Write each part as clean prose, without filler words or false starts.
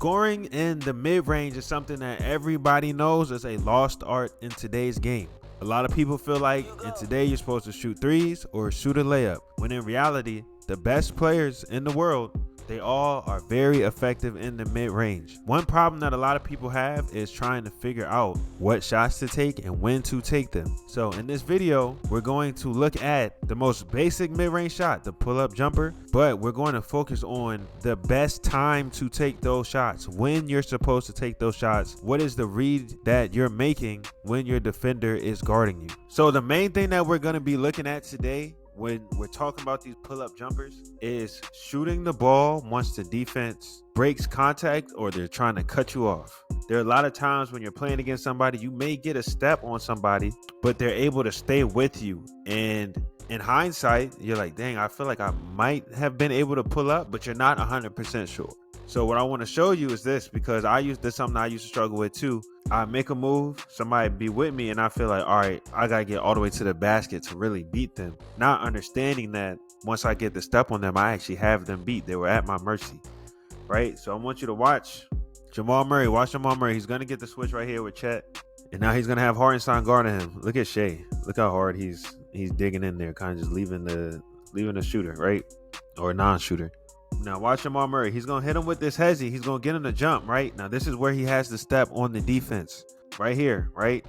Scoring in the mid-range is something that everybody knows is a lost art in today's game. A lot of people feel like in today you're supposed to shoot threes or shoot a layup, when in reality, the best players in the world, they all are very effective in the mid-range. One problem that a lot of people have is trying to figure out what shots to take and when to take them. So in this video, we're going to look at the most basic mid-range shot, the pull-up jumper, but we're going to focus on the best time to take those shots, when you're supposed to take those shots, what is the read that you're making when your defender is guarding you. So the main thing that we're going to be looking at today when we're talking about these pull-up jumpers is shooting the ball once the defense breaks contact or they're trying to cut you off. There are a lot of times when you're playing against somebody, you may get a step on somebody, but they're able to stay with you. And in hindsight, you're like, dang, I feel like I might have been able to pull up, but you're not 100% sure. So what I want to show you is this, because this is something I used to struggle with too. I make a move, somebody be with me, and I feel like, all right, I got to get all the way to the basket to really beat them. Not understanding that once I get the step on them, I actually have them beat. They were at my mercy, right? So I want you to watch Jamal Murray. Watch Jamal Murray. He's going to get the switch right here with Chet. And now he's going to have Hartenstein guarding him. Look at Shea. Look how hard he's digging in there, kind of just leaving the shooter, right? Or non-shooter. Now watch Jamal Murray. He's going to hit him with this hezzy. He's going to get him to jump, right? Now this is where he has the step on the defense. Right here, right?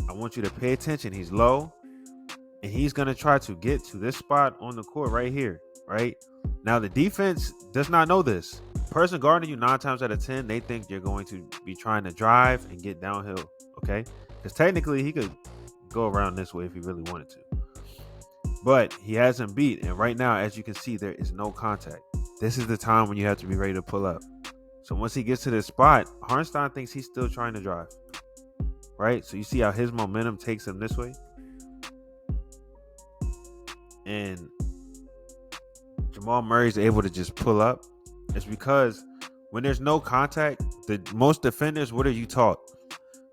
I want you to pay attention. He's low. And he's going to try to get to this spot on the court right here, right? Now the defense does not know this. The person guarding you 9 times out of 10, they think you're going to be trying to drive and get downhill, okay? Because technically he could go around this way if he really wanted to. But he has him beat. And right now, as you can see, there is no contact. This is the time when you have to be ready to pull up. So once he gets to this spot, Hartenstein thinks he's still trying to drive, right? So you see how his momentum takes him this way. And Jamal Murray's able to just pull up. It's because when there's no contact, the most defenders, what are you taught?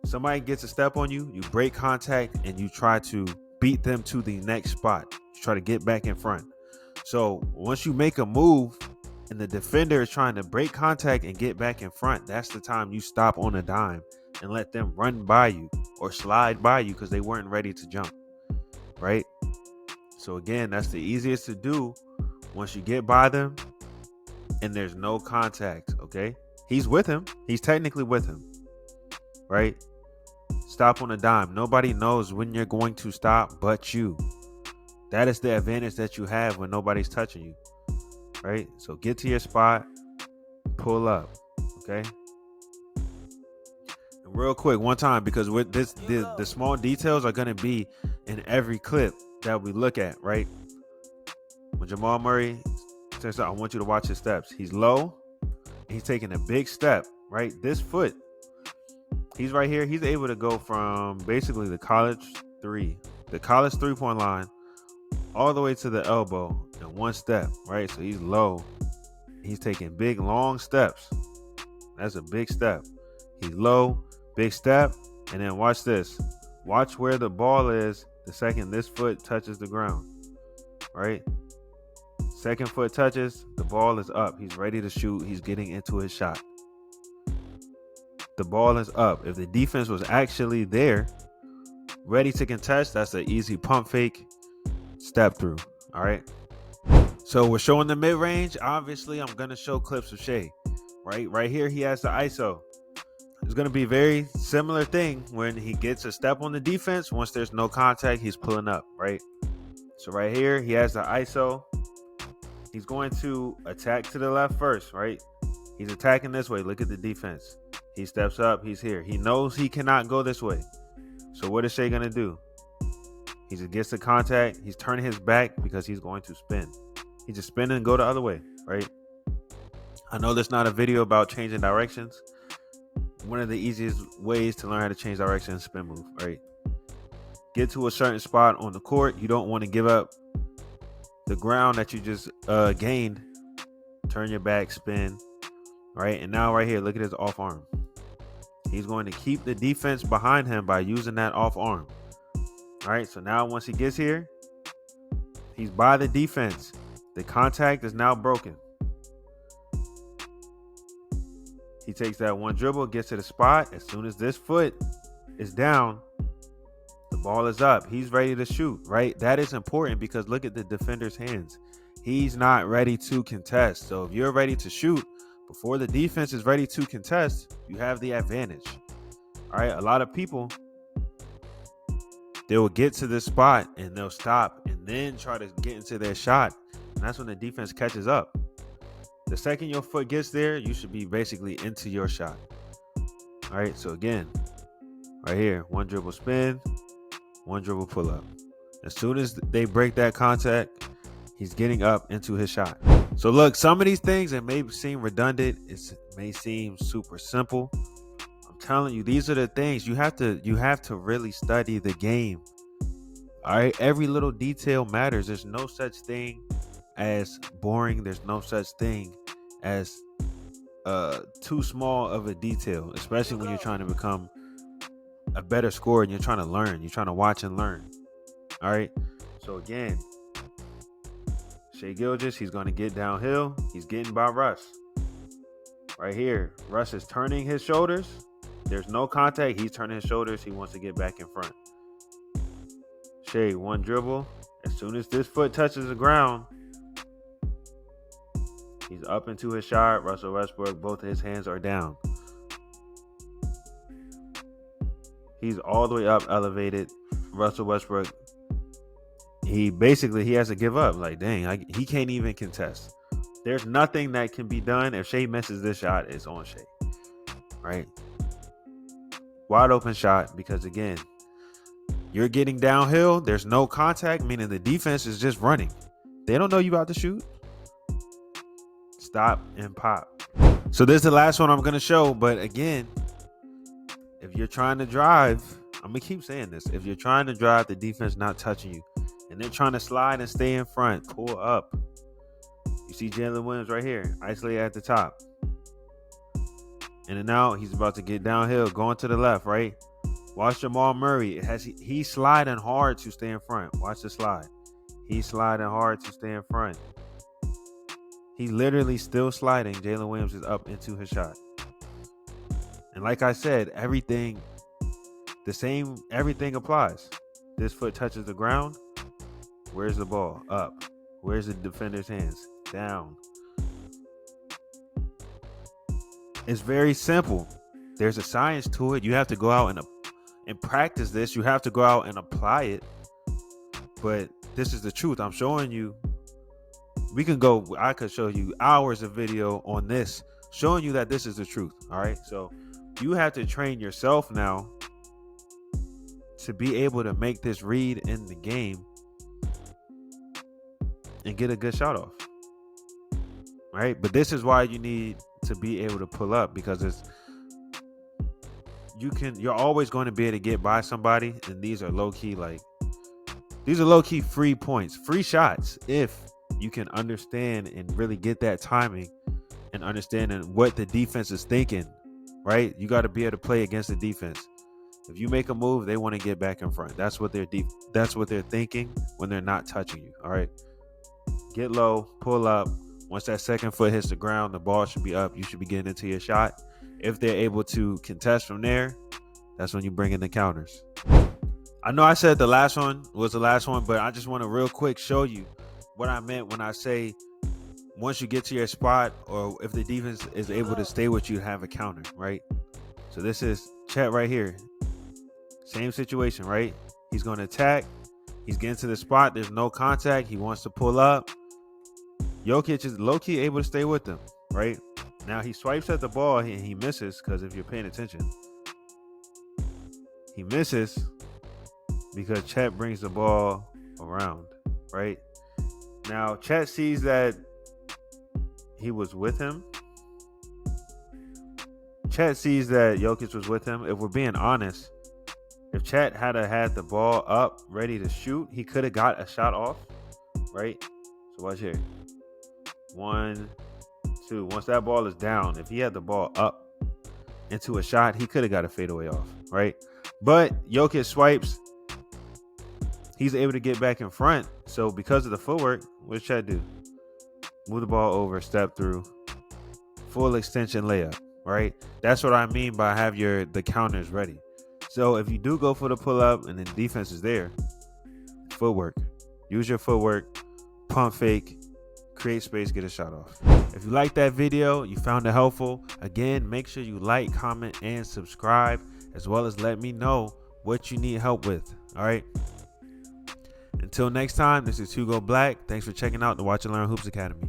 Somebody gets a step on you, you break contact, and you try to beat them to the next spot. You try to get back in front. So once you make a move and the defender is trying to break contact and get back in front, that's the time you stop on a dime and let them run by you or slide by you because they weren't ready to jump, right? So again, that's the easiest to do once you get by them and there's no contact, okay? He's with him. He's technically with him, right? Stop on a dime. Nobody knows when you're going to stop but you. That is the advantage that you have when nobody's touching you, right? So get to your spot, pull up, okay? And real quick, one time, because with this, the small details are going to be in every clip that we look at, right? When Jamal Murray says, I want you to watch his steps. He's low, and he's taking a big step, right? This foot, he's right here. He's able to go from basically the college three-point line, all the way to the elbow in one step, right? So he's low. He's taking big, long steps. That's a big step. He's low, big step. And then watch this. Watch where the ball is the second this foot touches the ground, right? Second foot touches, the ball is up. He's ready to shoot. He's getting into his shot. The ball is up. If the defense was actually there, ready to contest, that's an easy pump fake, step through. All right. So we're showing the mid-range. Obviously, I'm going to show clips of Shea. Right here, he has the ISO. It's going to be a very similar thing when he gets a step on the defense. Once there's no contact, he's pulling up, right? So right here, he has the ISO. He's going to attack to the left first, right? He's attacking this way. Look at the defense. He steps up. He's here. He knows he cannot go this way. So what is Shea going to do? He just gets the contact. He's turning his back because he's going to spin. He just spin and go the other way, right? I know there's not a video about changing directions. One of the easiest ways to learn how to change direction is spin move, right? Get to a certain spot on the court. You don't want to give up the ground that you just gained. Turn your back, spin, right? And now right here, look at his off arm. He's going to keep the defense behind him by using that off arm. All right, so now once he gets here, he's by the defense. The contact is now broken. He takes that one dribble, gets to the spot. As soon as this foot is down, the ball is up. He's ready to shoot, right? That is important because look at the defender's hands. He's not ready to contest. So if you're ready to shoot before the defense is ready to contest, you have the advantage. All right. A lot of people, they will get to this spot and they'll stop and then try to get into their shot. And that's when the defense catches up. The second your foot gets there, you should be basically into your shot. All right. So again, right here, one dribble spin, one dribble pull up. As soon as they break that contact, he's getting up into his shot. So look, some of these things, it may seem redundant. It may seem super simple. I'm telling you, these are the things you have to really study the game. All right. Every little detail matters. There's no such thing as boring. There's no such thing as too small of a detail, especially when you're trying to become a better scorer and you're trying to learn. You're trying to watch and learn. All right. So again, Shai Gilgeous, he's going to get downhill. He's getting by Russ. Right here, Russ is turning his shoulders. There's no contact. He's turning his shoulders. He wants to get back in front. Shai, one dribble. As soon as this foot touches the ground, he's up into his shot. Russell Westbrook, both of his hands are down. He's all the way up, elevated. Russell Westbrook, he has to give up. Like, dang, he can't even contest. There's nothing that can be done. If Shai misses this shot, it's on Shai. Right? Wide open shot because, again, you're getting downhill. There's no contact, meaning the defense is just running. They don't know you about to shoot. Stop and pop. So this is the last one I'm going to show. But again, if you're trying to drive, I'm going to keep saying this. If you're trying to drive, the defense not touching you, and they're trying to slide and stay in front, pull up. You see Jalen Williams right here, isolated at the top. In and out, he's about to get downhill, going to the left, right? Watch Jamal Murray. He's sliding hard to stay in front. Watch the slide. He's sliding hard to stay in front. He's literally still sliding. Jalen Williams is up into his shot. And like I said, everything applies. This foot touches the ground. Where's the ball? Up. Where's the defender's hands? Down. It's very simple. There's a science to it. You have to go out and practice this. You have to go out and apply it. But this is the truth. I'm showing you. I could show you hours of video on this, showing you that this is the truth. All right. So you have to train yourself now to be able to make this read in the game and get a good shot off. All right. But this is why you need to be able to pull up, because you're always going to be able to get by somebody. And these are low key free points, free shots. If you can understand and really get that timing and understanding what the defense is thinking, right? You got to be able to play against the defense. If you make a move, they want to get back in front. That's what they're thinking when they're not touching you. All right. Get low, pull up. Once that second foot hits the ground, the ball should be up. You should be getting into your shot. If they're able to contest from there, that's when you bring in the counters. I know I said the last one was the last one, but I just want to real quick show you what I meant when I say once you get to your spot, or if the defense is able to stay with you, have a counter, right? So this is Chet right here. Same situation, right? He's going to attack. He's getting to the spot. There's no contact. He wants to pull up. Jokic is low-key able to stay with him, right? Now he swipes at the ball and he misses, because if you're paying attention, he misses because Chet brings the ball around, right? Now Chet sees that he was with him. Chet sees that Jokic was with him. If we're being honest, if Chet had the ball up, ready to shoot, he could have got a shot off, right? So watch here. 1, 2. Once that ball is down, if he had the ball up into a shot, he could have got a fadeaway off, right? But Jokic swipes. He's able to get back in front. So because of the footwork, what does Chet do? Move the ball over, step through, full extension layup, All right, that's what I mean by have the counters ready. So if you do go for the pull up and the defense is there, footwork. Use your footwork, pump fake, create space, get a shot off. If you like that video, you found it helpful, again, make sure you like, comment, and subscribe, as well as let me know what you need help with. All right. Until next time, this is Hugo Black. Thanks for checking out the Watch and Learn Hoops Academy.